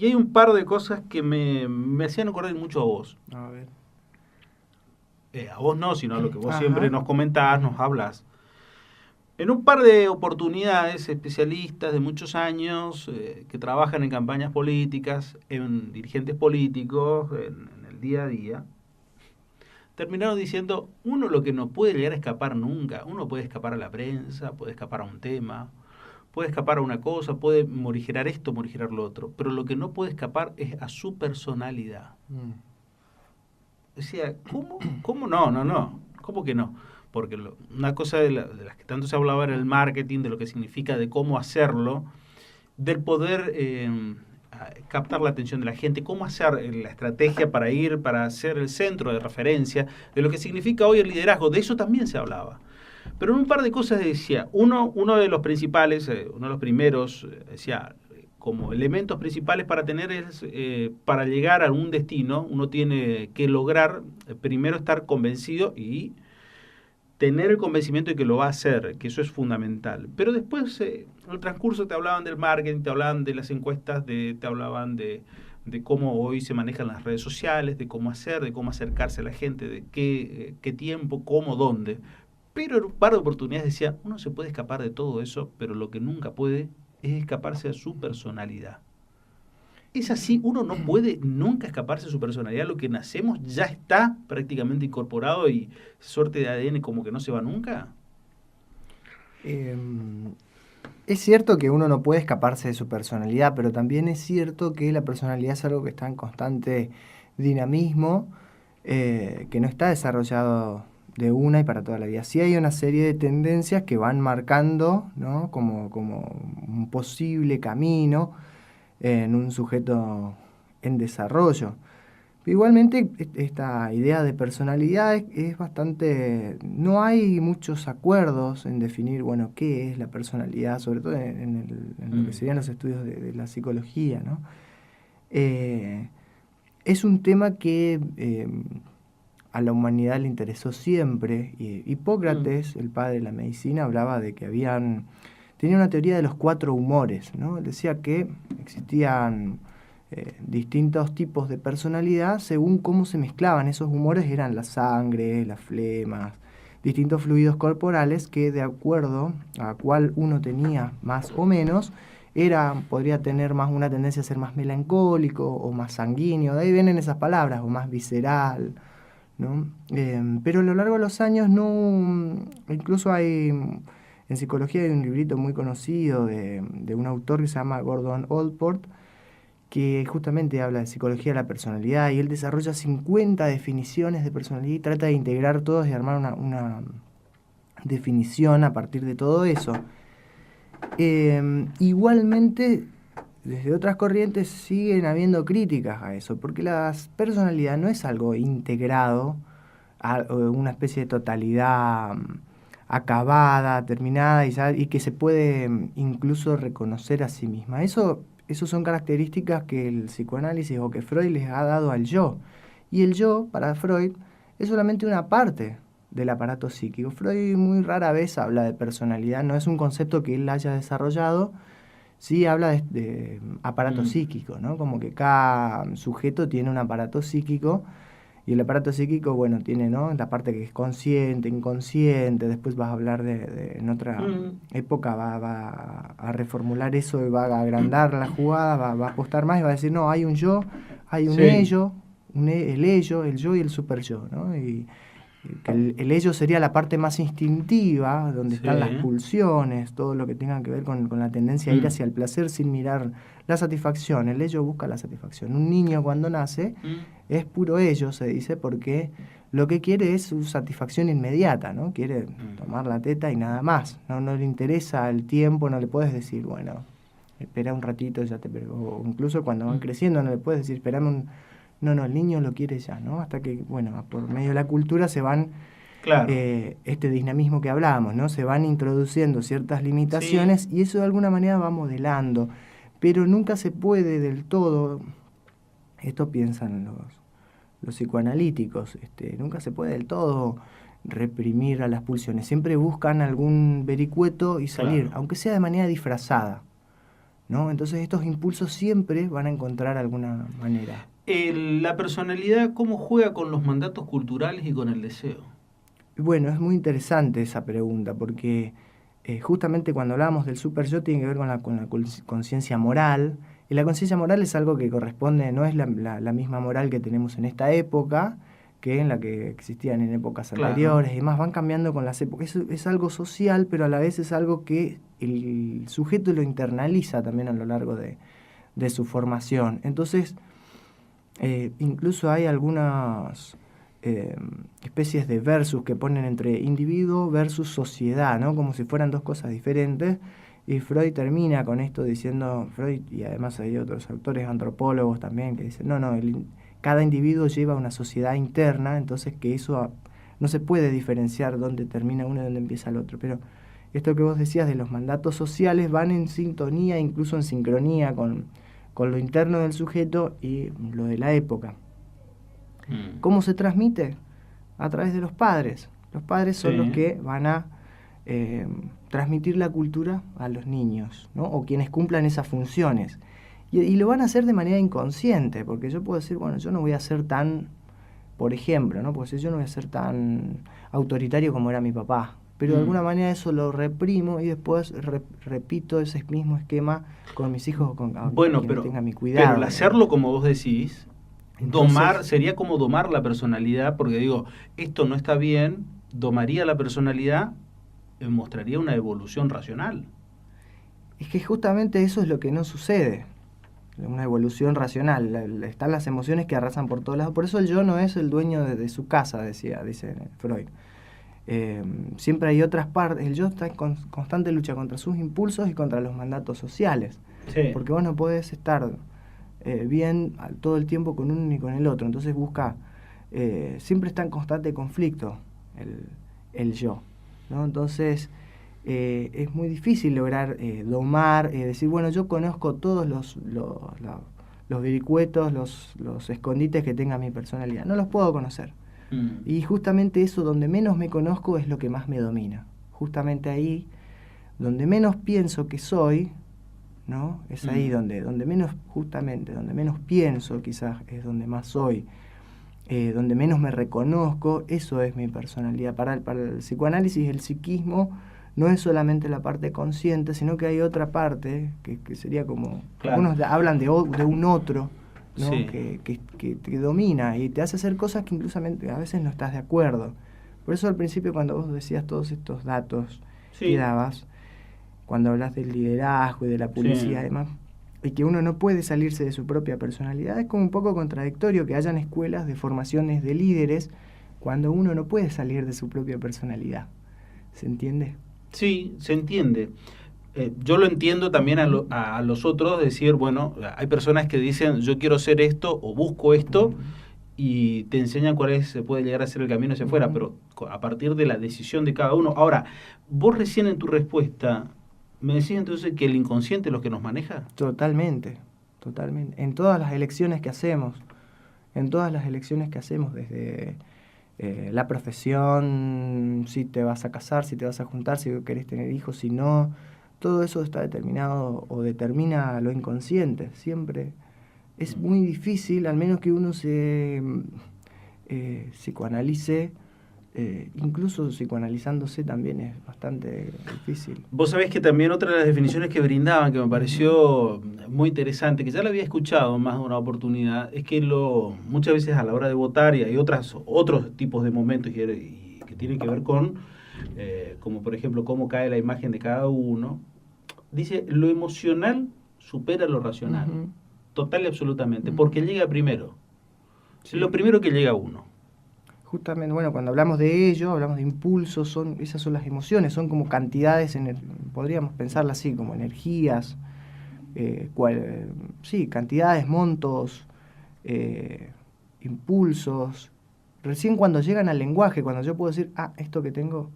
Y hay un par de cosas que me hacían acordar mucho a vos. A ver. A vos no, sino a lo que vos siempre Ajá. nos comentás, nos hablas. En un par de oportunidades, especialistas de muchos años que trabajan en campañas políticas, en dirigentes políticos, en el día a día, terminaron diciendo, uno lo que no puede llegar a escapar nunca, uno puede escapar a la prensa, puede escapar a un tema, puede escapar a una cosa, puede morigerar esto, morigerar lo otro, pero lo que no puede escapar es a su personalidad. Mm. Decía, ¿cómo? ¿Cómo no? No, no. ¿Cómo que no? Porque una cosa de las que tanto se hablaba era el marketing, de lo que significa, de cómo hacerlo, del poder captar la atención de la gente, cómo hacer la estrategia para ir, para ser el centro de referencia, de lo que significa hoy el liderazgo, de eso también se hablaba. Pero en un par de cosas decía, uno de los principales, uno de los primeros, decía, como elementos principales para tener es, para llegar a un destino, uno tiene que lograr primero estar convencido y tener el convencimiento de que lo va a hacer, que eso es fundamental. Pero después, en el transcurso te hablaban del marketing, te hablaban de las encuestas, te hablaban de cómo hoy se manejan las redes sociales, de cómo hacer, de cómo acercarse a la gente, de qué tiempo, cómo, dónde. Pero en un par de oportunidades decía, uno se puede escapar de todo eso, pero lo que nunca puede es escaparse a su personalidad. Es así, uno no puede nunca escaparse de su personalidad, lo que nacemos ya está prácticamente incorporado y suerte de ADN como que no se va nunca. Es cierto que uno no puede escaparse de su personalidad, pero también es cierto que la personalidad es algo que está en constante dinamismo, que no está desarrollado de una y para toda la vida. Sí hay una serie de tendencias que van marcando, ¿no? como un posible camino en un sujeto en desarrollo. Igualmente, esta idea de personalidad es bastante... No hay muchos acuerdos en definir, bueno, qué es la personalidad, sobre todo en lo que serían los estudios de la psicología, ¿no? Es un tema que a la humanidad le interesó siempre. Hipócrates, el padre de la medicina, hablaba de que tenía una teoría de los 4 humores, ¿no? Él decía que existían distintos tipos de personalidad según cómo se mezclaban esos humores, eran la sangre, las flemas, distintos fluidos corporales que de acuerdo a cuál uno tenía más o menos, podría tener más una tendencia a ser más melancólico o más sanguíneo, de ahí vienen esas palabras, o más visceral, ¿no? Pero a lo largo de los años incluso en psicología hay un librito muy conocido de un autor que se llama Gordon Allport, que justamente habla de psicología de la personalidad y él desarrolla 50 definiciones de personalidad y trata de integrar todos y armar una definición a partir de todo eso. Igualmente, desde otras corrientes siguen habiendo críticas a eso, porque la personalidad no es algo integrado, una especie de totalidad acabada, terminada y que se puede incluso reconocer a sí misma. Eso son características que el psicoanálisis o que Freud les ha dado al yo. Y el yo, para Freud, es solamente una parte del aparato psíquico. Freud muy rara vez habla de personalidad, no es un concepto que él haya desarrollado, sí habla de aparato psíquico, ¿no? Como que cada sujeto tiene un aparato psíquico y el aparato psíquico, bueno, tiene, ¿no? La parte que es consciente, inconsciente, después vas a hablar en otra época va a reformular eso y va a agrandar la jugada, va a apostar más y va a decir, no, hay un yo, hay un ello, el ello, el yo y el super yo, ¿no? Y que el ello sería la parte más instintiva, donde están las pulsiones, todo lo que tenga que ver con la tendencia a ir hacia el placer sin mirar la satisfacción. El ello busca la satisfacción. Un niño cuando nace es puro ello, se dice, porque lo que quiere es su satisfacción inmediata, ¿no? Quiere tomar la teta y nada más. No le interesa el tiempo, no le puedes decir, bueno, espera un ratito, ya te pego. O incluso cuando van creciendo no le puedes decir, esperame un... No, el niño lo quiere ya, ¿no? Hasta que, bueno, por medio de la cultura se van, este dinamismo que hablábamos, ¿no? Se van introduciendo ciertas limitaciones y eso de alguna manera va modelando. Pero nunca se puede del todo, esto piensan los psicoanalíticos, nunca se puede del todo reprimir a las pulsiones. Siempre buscan algún vericueto y salir, aunque sea de manera disfrazada, ¿no? Entonces estos impulsos siempre van a encontrar alguna manera. La personalidad, ¿cómo juega con los mandatos culturales y con el deseo? Bueno, es muy interesante esa pregunta, porque justamente cuando hablábamos del super yo tiene que ver con la conciencia moral, y la conciencia moral es algo que corresponde, no es la misma moral que tenemos en esta época, que en la que existían en épocas Claro. anteriores, y demás, van cambiando con las épocas. Es algo social, pero a la vez es algo que el sujeto lo internaliza también a lo largo de su formación. Entonces, incluso hay algunas especies de versus que ponen entre individuo versus sociedad, ¿no? Como si fueran dos cosas diferentes. Y Freud termina con esto diciendo, Freud, y además hay otros autores antropólogos también que dicen, no, cada individuo lleva una sociedad interna, entonces que eso no se puede diferenciar dónde termina uno y dónde empieza el otro. Pero esto que vos decías de los mandatos sociales van en sintonía, incluso en sincronía con lo interno del sujeto y lo de la época. ¿Cómo se transmite? A través de los padres. Los padres son los que van a transmitir la cultura a los niños, ¿no? O quienes cumplan esas funciones. Y lo van a hacer de manera inconsciente, porque yo puedo decir, bueno, yo no voy a ser tan, por ejemplo, ¿no? Puedo decir, yo no voy a ser tan autoritario como era mi papá. Pero de alguna manera eso lo reprimo y después repito ese mismo esquema con mis hijos, con quienes tengan mi cuidado. Pero el hacerlo como vos decís, entonces, sería como domar la personalidad, porque digo, esto no está bien, domaría la personalidad, mostraría una evolución racional. Es que justamente eso es lo que no sucede, una evolución racional. Están las emociones que arrasan por todos lados. Por eso el yo no es el dueño de su casa, dice Freud. Siempre hay otras partes. El yo está en constante lucha contra sus impulsos y contra los mandatos sociales. Sí. Porque vos no podés estar bien todo el tiempo con uno ni con el otro. Entonces busca, siempre está en constante conflicto el yo, ¿no? Entonces es muy difícil lograr domar, decir, bueno, yo conozco todos los vericuetos, los escondites que tenga mi personalidad. No los puedo conocer. Y justamente eso, donde menos me conozco, es lo que más me domina. Justamente ahí, donde menos pienso que soy, ¿no? Es ahí donde menos, justamente, donde menos pienso, quizás es donde más soy, donde menos me reconozco, eso es mi personalidad. Para el psicoanálisis, el psiquismo no es solamente la parte consciente, sino que hay otra parte, que sería como, claro, algunos hablan de un otro, ¿no? Sí. que te domina y te hace hacer cosas que incluso a veces no estás de acuerdo. Por eso al principio, cuando vos decías todos estos datos que dabas, cuando hablas del liderazgo y de la publicidad y demás, y que uno no puede salirse de su propia personalidad, es como un poco contradictorio que hayan escuelas de formaciones de líderes cuando uno no puede salir de su propia personalidad. ¿Se entiende? Sí, se entiende. Yo lo entiendo también a los otros, decir, bueno, hay personas que dicen, yo quiero ser esto o busco esto, y te enseñan se puede llegar a ser el camino hacia afuera, pero a partir de la decisión de cada uno. Ahora, vos recién en tu respuesta me decís entonces que el inconsciente es lo que nos maneja. Totalmente. En todas las elecciones que hacemos, desde la profesión, si te vas a casar, si te vas a juntar, si querés tener hijos, si no, todo eso está determinado o determina lo inconsciente, siempre. Es muy difícil, al menos que uno se psicoanalice, incluso psicoanalizándose también es bastante difícil. Vos sabés que también otra de las definiciones que brindaban, que me pareció muy interesante, que ya la había escuchado en más de una oportunidad, es que muchas veces a la hora de votar, y hay otros tipos de momentos que tienen que ver con, como por ejemplo, cómo cae la imagen de cada uno, dice, lo emocional supera lo racional. Total y absolutamente, porque llega primero. Sí. Es lo primero que llega a uno. Justamente, bueno, cuando hablamos de ello, hablamos de impulsos, esas son las emociones, son como cantidades, podríamos pensarlas así, como energías, cantidades, montos, impulsos. Recién cuando llegan al lenguaje, cuando yo puedo decir, esto que tengo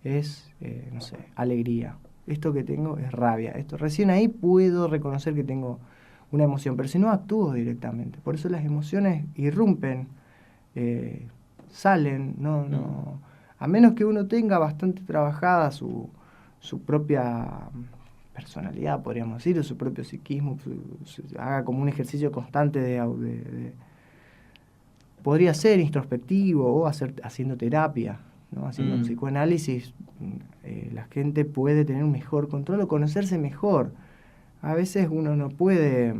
es, alegría, esto que tengo es rabia, recién ahí puedo reconocer que tengo una emoción, pero si no actúo directamente. Por eso las emociones irrumpen, salen, a menos que uno tenga bastante trabajada su propia personalidad, podríamos decir, o su propio psiquismo, haga como un ejercicio constante podría ser introspectivo o haciendo terapia, ¿no? Haciendo psicoanálisis, la gente puede tener un mejor control o conocerse mejor. A veces uno no puede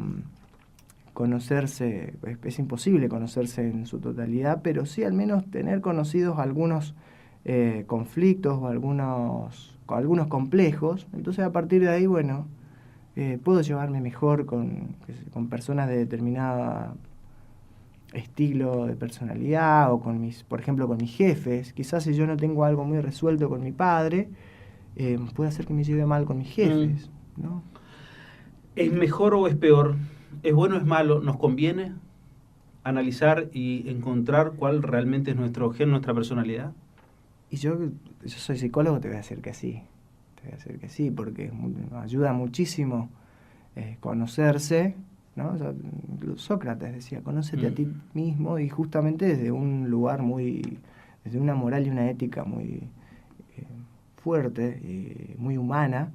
conocerse, es imposible conocerse en su totalidad, pero sí al menos tener conocidos algunos conflictos o algunos complejos. Entonces a partir de ahí, bueno, puedo llevarme mejor con personas de determinada estilo de personalidad o por ejemplo, con mis jefes. Quizás si yo no tengo algo muy resuelto con mi padre, puede hacer que me lleve mal con mis jefes, ¿no? ¿Es mejor o es peor? ¿Es bueno o es malo? ¿Nos conviene analizar y encontrar cuál realmente es nuestro gen, nuestra personalidad? Y yo soy psicólogo, te voy a decir que sí. Te voy a decir que sí, porque ayuda muchísimo conocerse, ¿no? O sea, Sócrates decía, conócete a ti mismo, y justamente desde un lugar desde una moral y una ética muy fuerte, muy humana,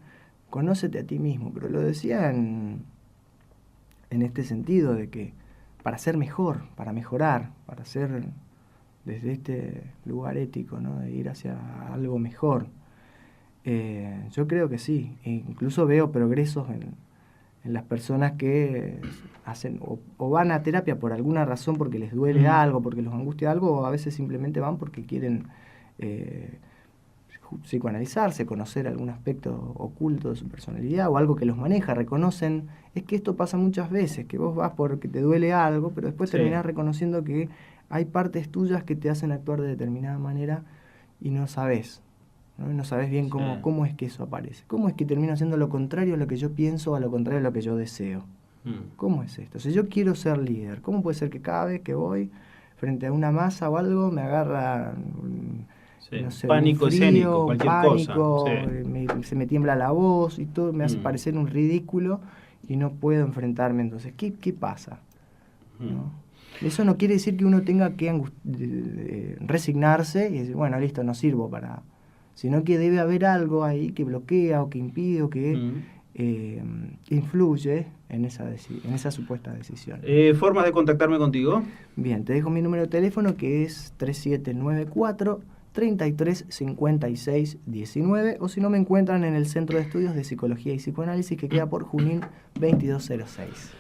conócete a ti mismo. Pero lo decía en este sentido de que para ser mejor, para mejorar, para ser desde este lugar ético, ¿no? De ir hacia algo mejor. Yo creo que sí. Incluso veo progresos en las personas que hacen o van a terapia por alguna razón, porque les duele algo, porque los angustia algo, o a veces simplemente van porque quieren psicoanalizarse, conocer algún aspecto oculto de su personalidad o algo que los maneja, reconocen. Es que esto pasa muchas veces, que vos vas porque te duele algo, pero después terminás reconociendo que hay partes tuyas que te hacen actuar de determinada manera y no sabés. No sabés bien cómo es que eso aparece. ¿Cómo es que termino haciendo lo contrario a lo que yo pienso o a lo contrario a lo que yo deseo? ¿Cómo es esto? Si yo quiero ser líder, ¿cómo puede ser que cada vez que voy frente a una masa o algo me agarra no sé, pánico frío, escénico, cualquier pánico, cosa? Se me tiembla la voz y todo me hace parecer un ridículo y no puedo enfrentarme? Entonces, ¿qué pasa? ¿No? Eso no quiere decir que uno tenga que resignarse y decir, bueno, listo, no sirvo para... Sino que debe haber algo ahí que bloquea o que impide o que influye en esa supuesta decisión. ¿Formas de contactarme contigo? Bien, te dejo mi número de teléfono, que es 3794 3356 19, o si no, me encuentran en el Centro de Estudios de Psicología y Psicoanálisis, que queda por Junín 2206.